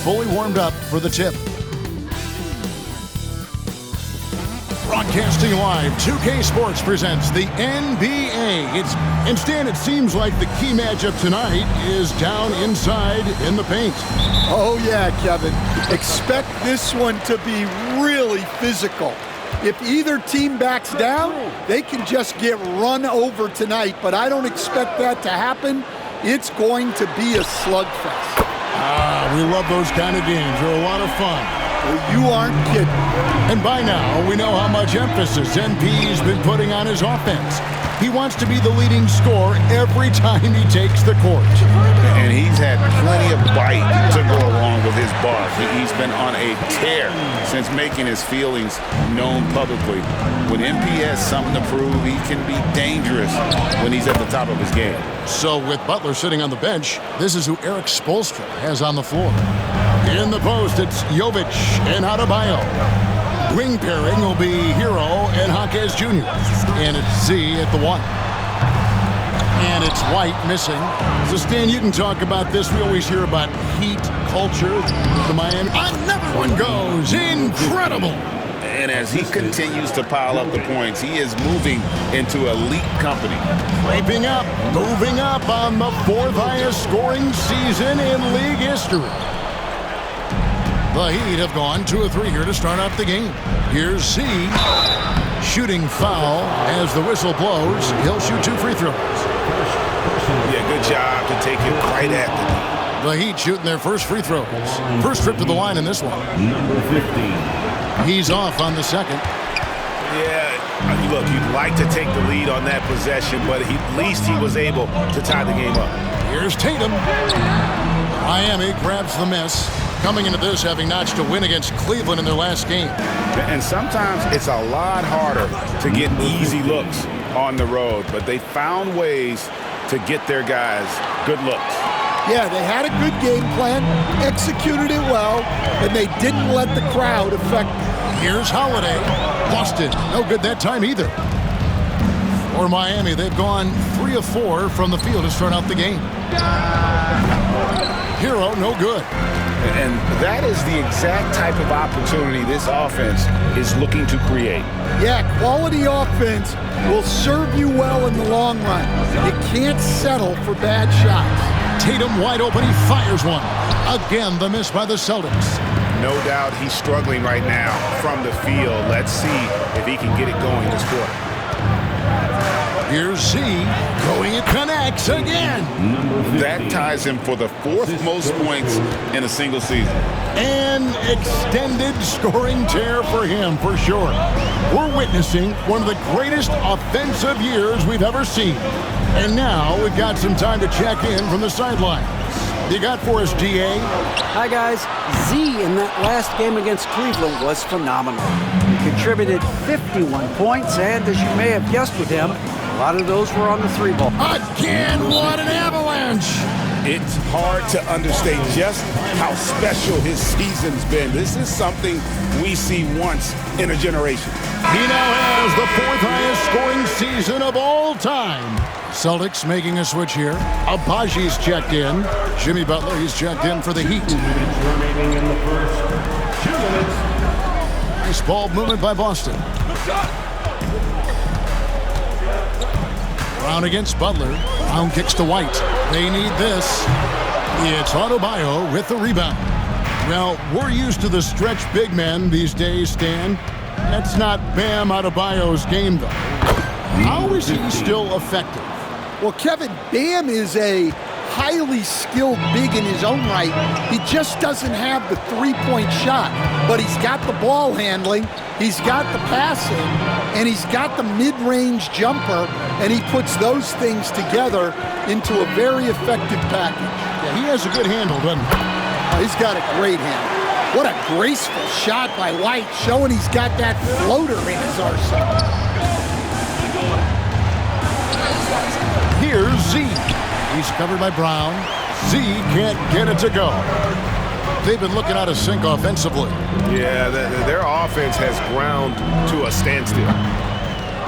fully warmed up for the tip. Broadcasting live, 2K Sports presents the NBA. Stan, it seems like the key matchup tonight is down inside in the paint. Oh, yeah, Kevin. Expect this one to be really physical. If either team backs down, they can just get run over tonight, but I don't expect that to happen. It's going to be a slugfest. We love those kind of games. They're a lot of fun. Well, you aren't kidding. And by now, we know how much emphasis NP's been putting on his offense. He wants to be the leading scorer every time he takes the court. And he's had plenty of bite to go along with his ball. He's been on a tear since making his feelings known publicly. When MP has something to prove, he can be dangerous when he's at the top of his game. So with Butler sitting on the bench, this is who Eric Spoelstra has on the floor. In the post, it's Jovic and Adebayo. Wing pairing will be Hero and Jaquez Jr. And it's Z at the 1. And it's White missing. So, Stan, you can talk about this. We always hear about heat culture. The Miami. Another one goes. Incredible. And as he continues to pile up the points, he is moving into elite company. Creeping up, moving up on the 4th highest scoring season in league history. The Heat have gone 2-3 here to start out the game. Here's Z. Shooting foul as the whistle blows. He'll shoot 2 free throws. Yeah, good job to take it right at the Heat shooting their first free throws. First trip to the line in this one. Number 15. He's off on the second. Yeah, look, you'd like to take the lead on that possession, but at least he was able to tie the game up. Here's Tatum. Miami grabs the miss. Coming into this, having notched a win against Cleveland in their last game. And sometimes it's a lot harder to get easy looks on the road, but they found ways to get their guys good looks. Yeah, they had a good game plan, executed it well, and they didn't let the crowd affect them. Here's Holiday. Boston, no good that time either. For Miami, they've gone 3 of 4 from the field to start out the game. Hero, no good. And that is the exact type of opportunity this offense is looking to create. Yeah, quality offense will serve you well in the long run. You can't settle for bad shots. Tatum wide open, he fires one. Again, the miss by the Celtics. No doubt he's struggling right now from the field. Let's see if he can get it going this quarter. Here's Z going, it connects again. That ties him for the 4th most points in a single season. An extended scoring tear for him, for sure. We're witnessing one of the greatest offensive years we've ever seen. And now we've got some time to check in from the sidelines. You got for us, GA? Hi, guys. Z in that last game against Cleveland was phenomenal. He contributed 51 points, and as you may have guessed with him, a lot of those were on the 3-ball. Again, what an avalanche! It's hard to understate just how special his season's been. This is something we see once in a generation. He now has the 4th highest scoring season of all time. Celtics making a switch here. Abaji's checked in. Jimmy Butler, he's checked in for the Heat. 2 minutes remaining in the first. 2 minutes. Nice ball movement by Boston. Brown against Butler. Brown kicks to White. They need this. It's Adebayo with the rebound. Well, we're used to the stretch big men these days, Stan. That's not Bam Adebayo's game, though. How is he still effective? Well, Kevin, Bam is a highly skilled big in his own right. He just doesn't have the three-point shot, but he's got the ball handling, he's got the passing, and he's got the mid-range jumper, and he puts those things together into a very effective package. Yeah, he has a good handle, doesn't he? He's got a great handle. What a graceful shot by White, showing he's got that floater in his arsenal. Here's Z. He's covered by Brown. Z can't get it to go. They've been looking out of sync offensively. Yeah, their offense has ground to a standstill.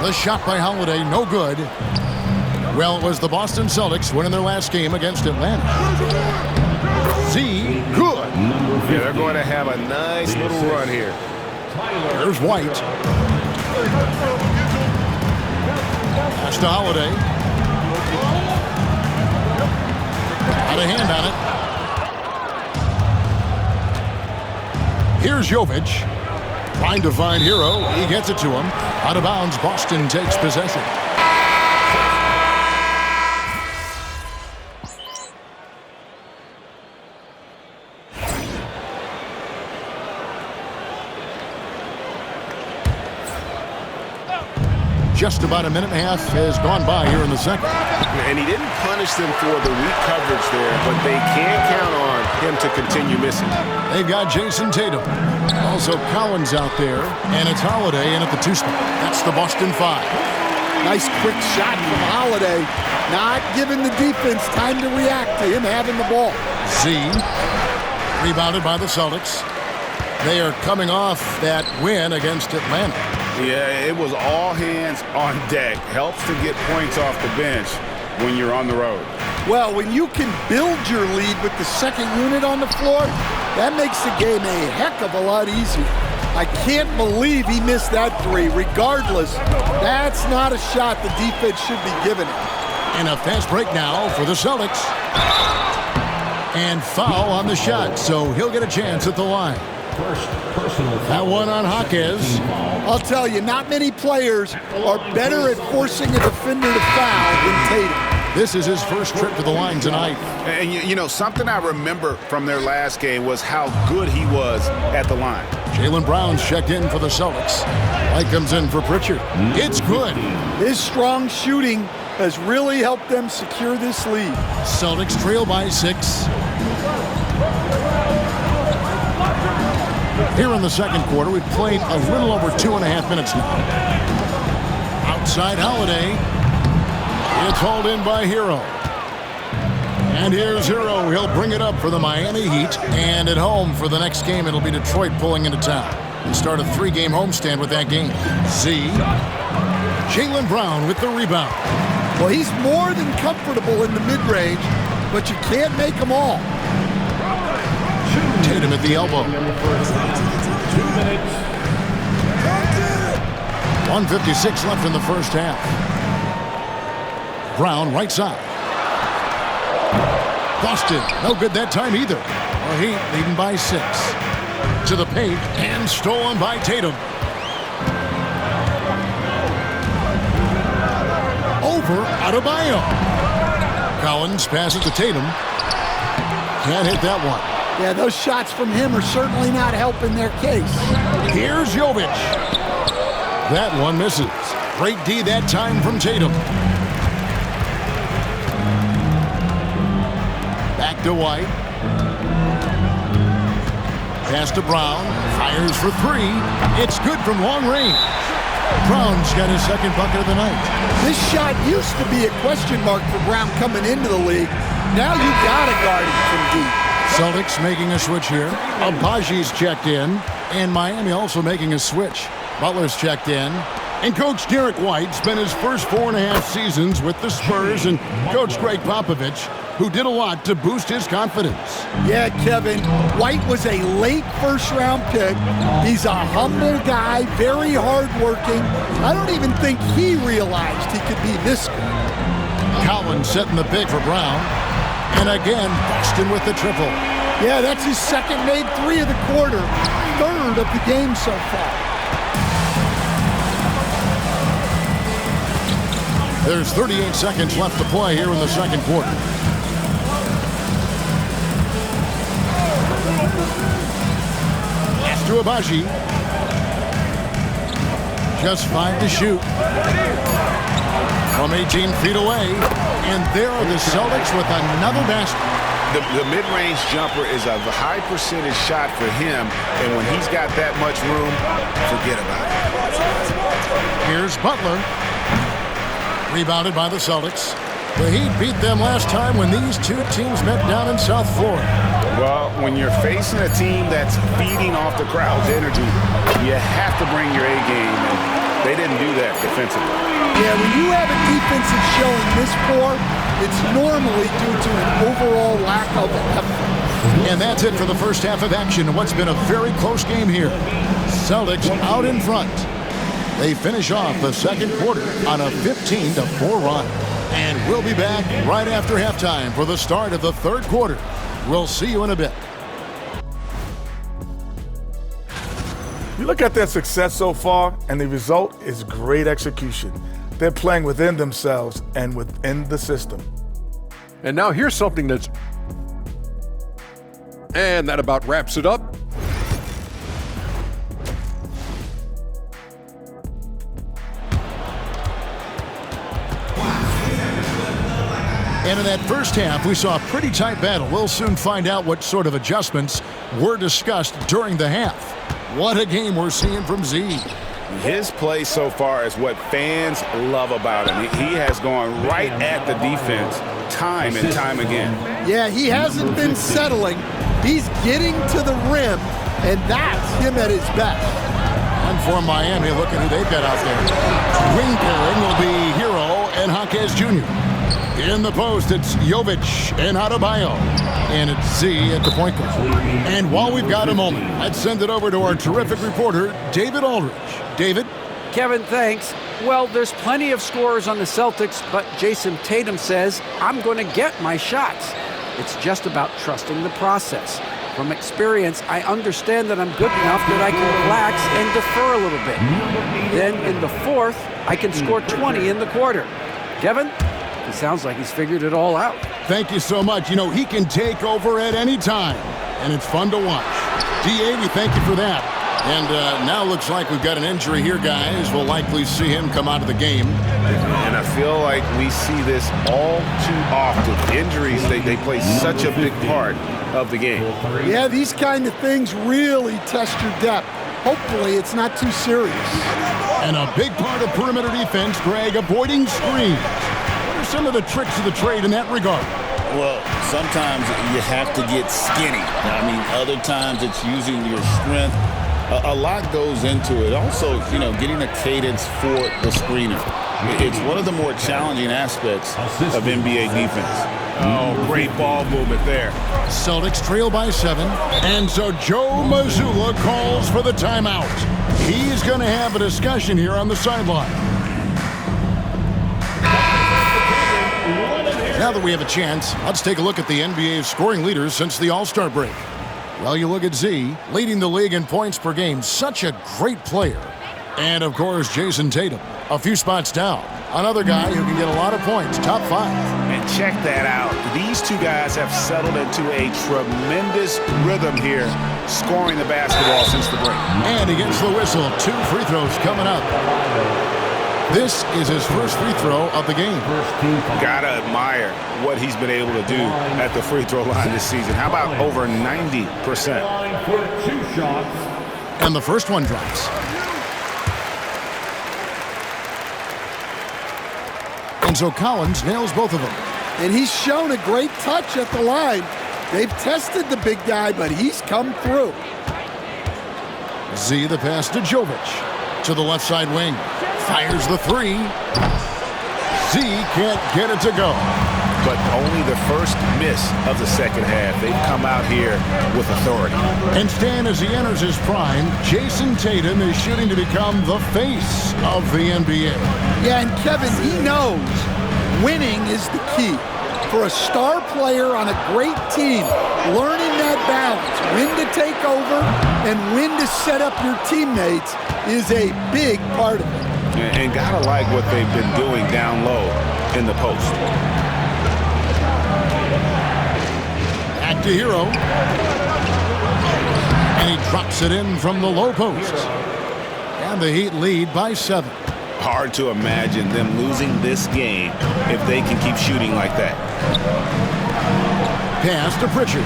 The shot by Holiday, no good. Well, it was the Boston Celtics winning their last game against Atlanta. Z Z, good. Yeah, they're going to have a nice little run here. There's White. Pass to Holiday. Got a hand on it. Here's Jovic. Trying to find Hero. He gets it to him. Out of bounds, Boston takes possession. Just about a minute and a half has gone by here in the second. And he didn't punish them for the weak coverage there, but they can count on him to continue missing. They've got Jason Tatum. Also Collins out there, and it's Holiday in at the 2 spot. That's the Boston 5. Nice quick shot from Holiday. Not giving the defense time to react to him having the ball. Z, rebounded by the Celtics. They are coming off that win against Atlanta. Yeah, it was all hands on deck. Helps to get points off the bench when you're on the road. Well, when you can build your lead with the second unit on the floor, that makes the game a heck of a lot easier. I can't believe he missed that 3. Regardless, that's not a shot the defense should be giving him. And a fast break now for the Celtics. And foul on the shot, so he'll get a chance at the line. That one on Jaquez. I'll tell you, not many players are better at forcing a defender to foul than Tatum. This is his first trip to the line tonight. And you know, something I remember from their last game was how good he was at the line. Jaylen Brown's checked in for the Celtics. White comes in for Pritchard. It's good. His strong shooting has really helped them secure this lead. Celtics trail by 6. Here in the second quarter, we've played a little over 2.5 minutes now. Outside Holiday. It's hauled in by Hero. And here's Hero. He'll bring it up for the Miami Heat. And at home for the next game, it'll be Detroit pulling into town. And start a 3-game homestand with that game. Z. Jaylen Brown with the rebound. Well, he's more than comfortable in the mid-range, but you can't make them all. Tatum at the elbow. 2 minutes. 1:56 left in the first half. Brown right side. Boston, no good that time either. The Heat leading by 6. To the paint and stolen by Tatum. Over Adebayo. Collins passes to Tatum. Can't hit that one. Yeah, those shots from him are certainly not helping their case. Here's Jovic. That one misses. Great D that time from Tatum. Back to White. Pass to Brown. Fires for 3. It's good from long range. Brown's got his second bucket of the night. This shot used to be a question mark for Brown coming into the league. Now you got to guard him from deep. Celtics making a switch here. Abaji's checked in. And Miami also making a switch. Butler's checked in. And Coach Derek White spent his first 4.5 seasons with the Spurs and Coach Greg Popovich, who did a lot to boost his confidence. Yeah, Kevin, White was a late first-round pick. He's a humble guy, very hardworking. I don't even think he realized he could be this good. Collins setting the big for Brown. And again, Boston with the triple. Yeah, that's his second made 3 of the quarter, third of the game so far. There's 38 seconds left to play here in the second quarter. Pass to Abaji. Just 5 to shoot. From 18 feet away. And there are the Celtics with another basket. The mid-range jumper is a high percentage shot for him, and when he's got that much room, forget about it. Here's Butler. Rebounded by the Celtics. The Heat beat them last time when these two teams met down in South Florida. Well, when you're facing a team that's feeding off the crowd's energy, you have to bring your A game, and they didn't do that defensively. Yeah, when you have a defense that's showing this poor, it's normally due to an overall lack of effort. And that's it for the first half of action in what's been a very close game here. Celtics out in front. They finish off the second quarter on a 15-4 run. And we'll be back right after halftime for the start of the third quarter. We'll see you in a bit. You look at their success so far, and the result is great execution. They're playing within themselves and within the system. And now here's something that's... And that about wraps it up. And in that first half, we saw a pretty tight battle. We'll soon find out what sort of adjustments were discussed during the half. What a game we're seeing from Z. His play so far is what fans love about him. He has gone right at the defense time and time again. Yeah, he hasn't been settling. He's getting to the rim, and that's him at his best. And for Miami, look at who they've got out there. Wing pairing will be Hero and Jaquez Jr. In the post, it's Jovic and Adebayo. And it's Z at the point guard. And while we've got a moment, let's send it over to our terrific reporter, David Aldridge. David? Kevin, thanks. Well, there's plenty of scorers on the Celtics, but Jason Tatum says, I'm going to get my shots. It's just about trusting the process. From experience, I understand that I'm good enough that I can relax and defer a little bit. Then in the fourth, I can score 20 in the quarter. Kevin? He sounds like he's figured it all out. Thank you so much. You know, he can take over at any time, and it's fun to watch. DA, we thank you for that. And now looks like we've got an injury here, guys. We'll likely see him come out of the game. And I feel like we see this all too often. Injuries, they play such a big part of the game. Yeah, these kind of things really test your depth. Hopefully it's not too serious. And a big part of perimeter defense, Greg, avoiding screens. What are some of the tricks of the trade in that regard? Well, sometimes you have to get skinny. I mean, other times it's using your strength. A lot goes into it. Also, you know, getting a cadence for the screener. It's one of the more challenging aspects of NBA defense. Oh, great ball movement there. Celtics trail by 7. And so Joe Mazzulla calls for the timeout. He's going to have a discussion here on the sideline. Now that we have a chance, let's take a look at the NBA's scoring leaders since the All-Star break. Well, you look at Z, leading the league in points per game. Such a great player. And, of course, Jason Tatum, a few spots down. Another guy who can get a lot of points, top 5. And check that out. These two guys have settled into a tremendous rhythm here, scoring the basketball since the break. And he gets the whistle. 2 free throws coming up. This is his first free throw of the game. Gotta admire what he's been able to do at the free throw line this season. How about over 90%? And the first one drops. And so Collins nails both of them. And he's shown a great touch at the line. They've tested the big guy, but he's come through. Z, the pass to Jovic. To the left side wing. Fires the 3. Z can't get it to go. But only the first miss of the second half. They've come out here with authority. And Stan, as he enters his prime, Jason Tatum is shooting to become the face of the NBA. Yeah, and Kevin, he knows winning is the key. For a star player on a great team, learning that balance, when to take over and when to set up your teammates is a big part of it. And gotta like what they've been doing down low in the post. Back to Hero. And he drops it in from the low post. And the Heat lead by 7. Hard to imagine them losing this game if they can keep shooting like that. Pass to Pritchard.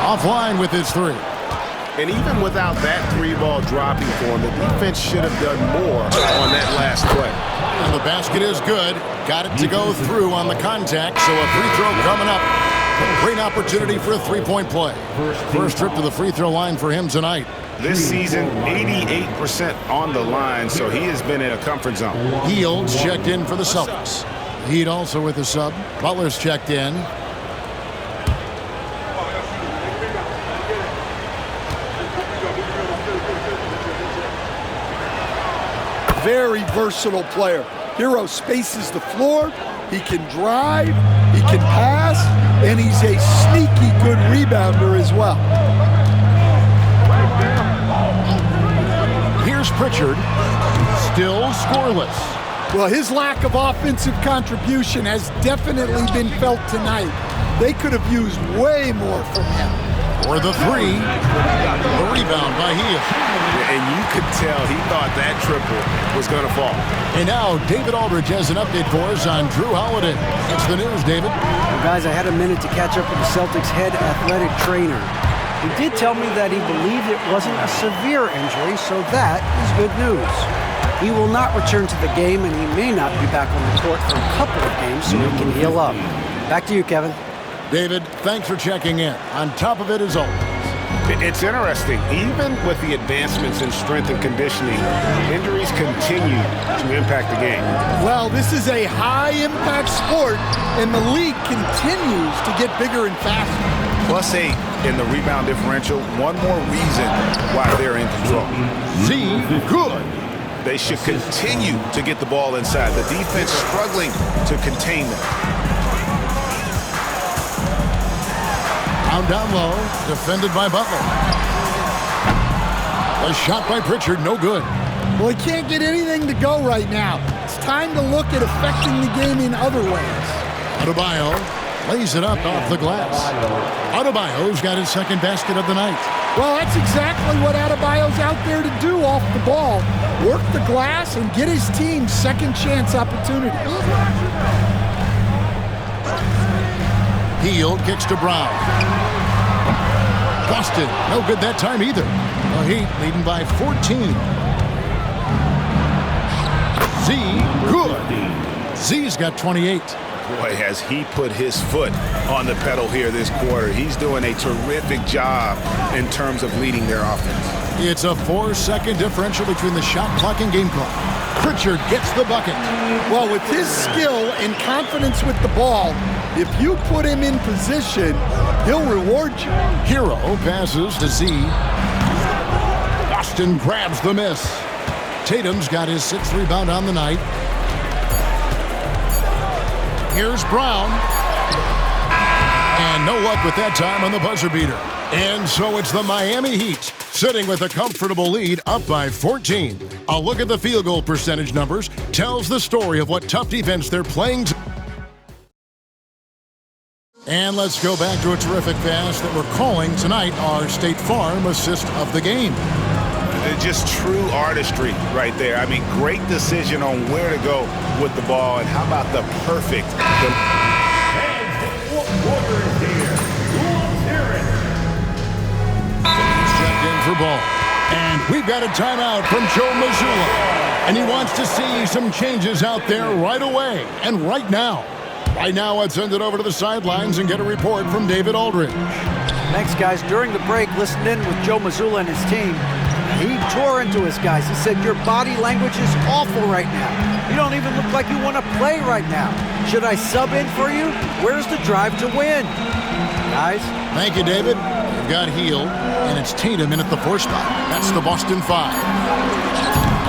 Offline with his 3. And even without that 3-ball dropping for him, the defense should have done more on that last play. And the basket is good. Got it to go through on the contact, so a free throw coming up. A great opportunity for a 3-point play. First trip to the free throw line for him tonight. This season, 88% on the line, so he has been in a comfort zone. Hields checked in for the Celtics. Heat also with the sub. Butler's checked in. very versatile player. Hero spaces the floor, he can drive, he can pass, and he's a sneaky good rebounder as well. Here's Pritchard, still scoreless. Well, his lack of offensive contribution has definitely been felt tonight. They could have used way more from him. For the three, the rebound by Hield. And you could tell he thought that triple was going to fall. And now David Aldridge has an update for us on Drew Holiday. It's the news, David. Well, guys, I had a minute to catch up with the Celtics head athletic trainer. He did tell me that he believed it wasn't a severe injury, so that is good news. He will not return to the game, and he may not be back on the court for a couple of games so he can heal up. Back to you, Kevin. David, thanks for checking in. On top of it as always. It's interesting. Even with the advancements in strength and conditioning, injuries continue to impact the game. Well, this is a high-impact sport, and the league continues to get bigger and faster. +8 in the rebound differential. One more reason why they're in control. Z, good. They should continue to get the ball inside. The defense struggling to contain them. Down low, defended by Butler. A shot by Pritchard, no good. Well, he can't get anything to go right now. It's time to look at affecting the game in other ways. Adebayo lays it up off the glass. Adebayo's got his second basket of the night. Well, that's exactly what Adebayo's out there to do off the ball. Work the glass and get his team second chance opportunities. Hield kicks to Brown. Boston, no good that time either. The Heat leading by 14. Z, good. Z's got 28. Boy, has he put his foot on the pedal here this quarter. He's doing a terrific job in terms of leading their offense. It's a 4-second differential between the shot clock and game clock. Pritchard gets the bucket. Well, with his skill and confidence with the ball, if you put him in position, he'll reward you. Hero passes to Z. Boston grabs the miss. Tatum's got his 6th rebound on the night. Here's Brown. And no luck with that time on the buzzer beater. And so it's the Miami Heat sitting with a comfortable lead up by 14. A look at the field goal percentage numbers tells the story of what tough defense they're playing. And let's go back to a terrific pass that we're calling tonight our State Farm assist of the game. Just true artistry right there. I mean, great decision on where to go with the ball, and how about the perfect... He's checked in for ball. And we've got a timeout from Joe Mazzulla. And he wants to see some changes out there right away and right now. Right now, let's send it over to the sidelines and get a report from David Aldridge. Thanks, guys. During the break, listened in with Joe Mazzulla and his team. He tore into his guys. He said, your body language is awful right now. You don't even look like you want to play right now. Should I sub in for you? Where's the drive to win? Guys? Thank you, David. We've got Hield, and it's Tatum in at the 4 spot. That's the Boston 5.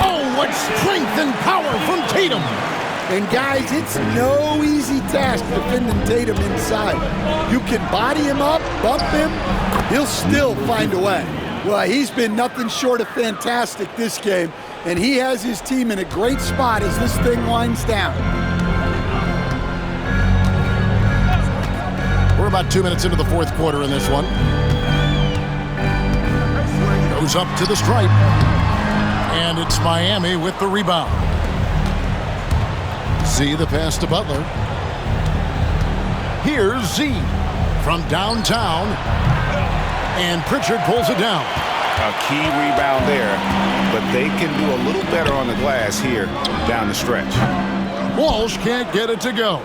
Oh, what strength and power from Tatum! And guys, it's no easy task defending Tatum inside. You can body him up, bump him, he'll still find a way. Well, he's been nothing short of fantastic this game, and he has his team in a great spot as this thing winds down. We're about 2 minutes into the 4th quarter in this one. Goes up to the stripe. And it's Miami with the rebound. Z the pass to Butler. Here's Z from downtown. And Pritchard pulls it down. A key rebound there, but they can do a little better on the glass here down the stretch. Walsh can't get it to go.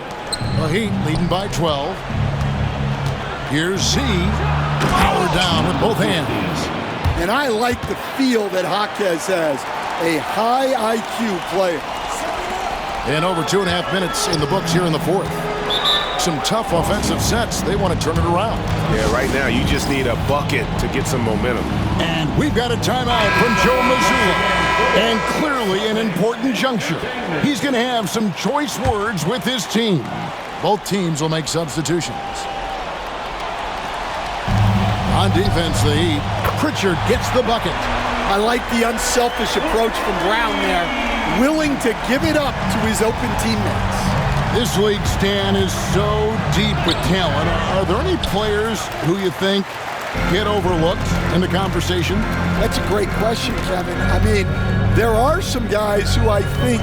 The Heat leading by 12. Here's Z. Powered down with both hands. And I like the feel that Jaquez has. A high IQ player. And over 2.5 minutes in the books here in the 4th. Some tough offensive sets. They want to turn it around. Yeah, right now you just need a bucket to get some momentum. And we've got a timeout from Joe Mazzulla. And clearly an important juncture. He's going to have some choice words with his team. Both teams will make substitutions. On defense, the Heat. Pritchard gets the bucket. I like the unselfish approach from Brown there, willing to give it up to his open teammates. This league, Stan, is so deep with talent. Are there any players who you think get overlooked in the conversation? That's a great question, Kevin. I mean, there are some guys who I think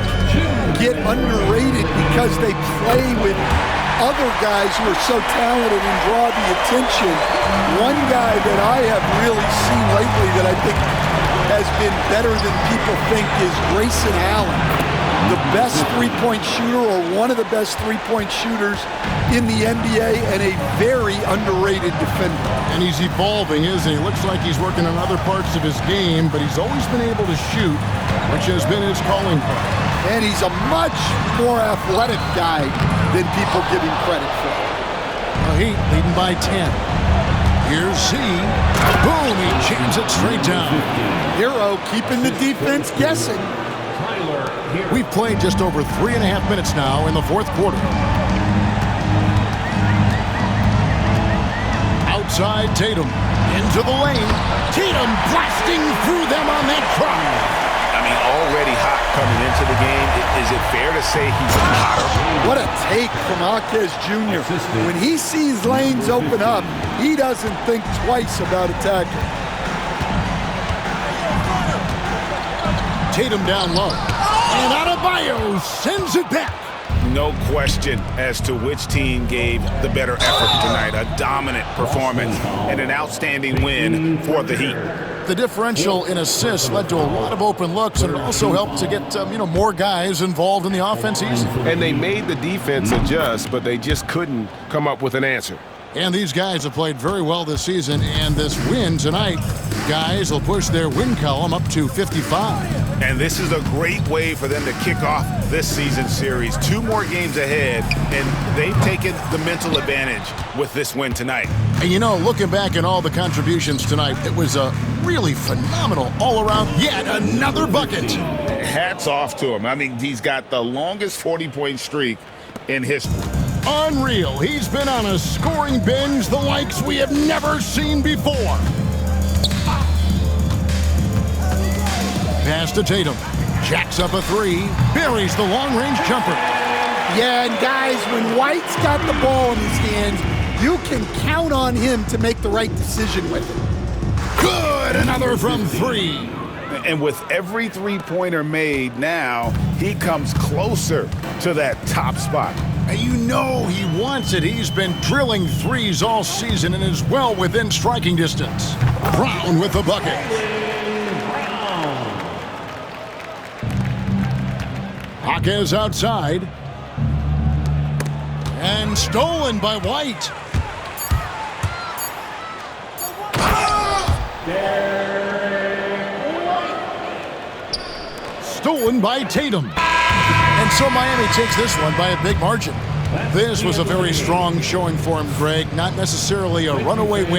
get underrated because they play with other guys who are so talented and draw the attention. One guy that I have really seen lately that I think has been better than people think is Grayson Allen. The best three-point shooter, or one of the best three-point shooters in the NBA, and a very underrated defender. And he's evolving, isn't he? Looks like he's working on other parts of his game, but he's always been able to shoot, which has been his calling card. And he's a much more athletic guy than people give him credit for. The Heat leading by 10. Here's Z. Boom, he jams it straight down. Hero keeping the defense guessing. We've played just over 3.5 minutes now in the fourth quarter. Outside Tatum. Into the lane. Tatum blasting through them on that drive. I mean, already hot coming into the game. Is it fair to say he's hotter? What a take from Marquez Jr. When he sees lanes open up, he doesn't think twice about attacking. Tatum down low. And Adebayo sends it back. No question as to which team gave the better effort tonight. A dominant performance and an outstanding win for the Heat. The differential in assists led to a lot of open looks, and it also helped to get more guys involved in the offense easy. And they made the defense adjust, but they just couldn't come up with an answer. And these guys have played very well this season, and this win tonight, guys will push their win column up to 55. And this is a great way for them to kick off this season series. 2 more games ahead, and they've taken the mental advantage with this win tonight. And looking back at all the contributions tonight, it was a really phenomenal all-around, yet another bucket. Hats off to him. I mean, he's got the longest 40-point streak in history. Unreal. He's been on a scoring binge the likes we have never seen before. Pass to Tatum. Jacks up a 3. Buries the long-range jumper. Yeah, and guys, when White's got the ball in his hands, you can count on him to make the right decision with it. Good! Another from 3. And with every three-pointer made now, he comes closer to that top spot. He wants it. He's been drilling threes all season and is well within striking distance. Brown with the bucket. Jaquez outside. And stolen by White. Stolen by Tatum. And so Miami takes this one by a big margin. This was a very strong showing for him, Greg. Not necessarily a runaway win.